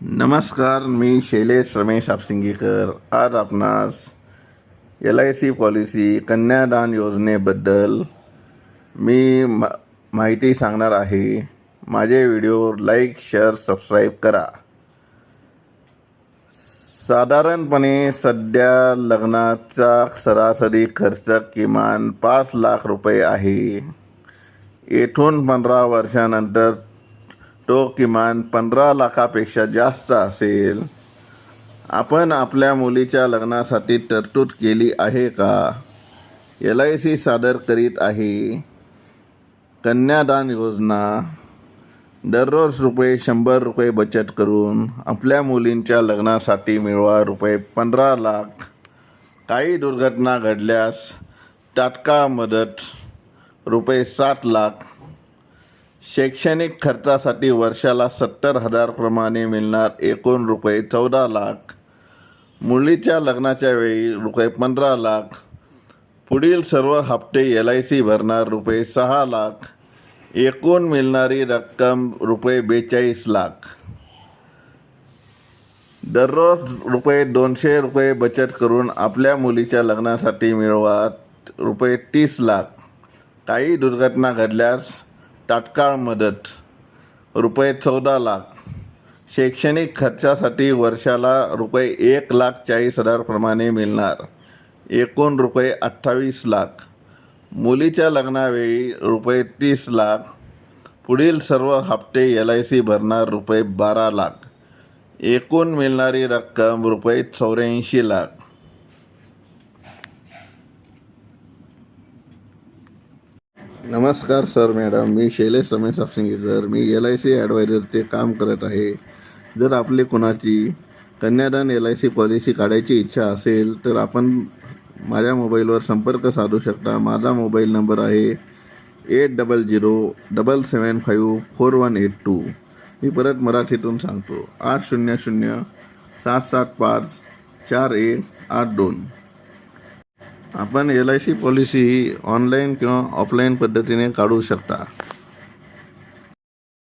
नमस्कार, मी शैलेश रमेश आपसिंगीकर. आज आपणास LIC पॉलिसी कन्यादान योजनेबद्दल मी माहिती सांगणार आहे. माझे व्हिडिओ लाईक, शेअर, सबस्क्राईब करा. साधारणपणे सध्या लग्नाचा सरासरी खर्च किमान 5 लाख रुपये आहे. येथून 15 वर्षानंतर तो किमान 15 लाखापेक्षा जास्त असेल. आपण आपल्या मुलीच्या लग्नासाठी तरतूद केली आहे का? LIC सादर करीत आहे कन्यादान योजना. दररोज ₹100 बचत करून आपल्या मुलींच्या लग्नासाठी मिळवा ₹15 लाख. काही दुर्घटना घडल्यास तात्काळ मदत ₹7 लाख. शैक्षणिक खर्चासाठी वर्षाला 70,000 प्रमाणे मिळणार एकूण ₹14 लाख. मुलीच्या लग्नाच्या वेळी ₹15 लाख. पुढील सर्व हप्ते LIC भरणार ₹6 लाख. एकूण मिळणारी रक्कम ₹42 लाख. दररोज ₹200 बचत करून आपल्या मुलीच्या लग्नासाठी मिळवा ₹30 लाख. काही दुर्घटना घडल्यास तात्काळ मदत ₹14 लाख. शैक्षणिक खर्चासाठी वर्षाला ₹1,40,000 प्रमाणे मिळणार एकूण ₹28 लाख. मुलीच्या लग्नावेळी ₹30 लाख. पुढील सर्व हप्ते LIC भरणार ₹12 लाख. एकूण मिळणारी रक्कम ₹84 लाख. नमस्कार सर मॅडम, मी शैलेश रमेश आपसिंगीकर. मी LIC ॲडवायझरचे काम करत आहे. जर आपले कोणाची कन्यादान LIC पॉलिसी काढायची इच्छा असेल तर आपण माझ्या मोबाईलवर संपर्क साधू शकता. माझा मोबाईल नंबर आहे 8007754182. मी परत मराठीतून सांगतो 800-775-4182. आपण LIC पॉलिसी ऑनलाईन किंवा ऑफलाईन पद्धतीने काढू शकता.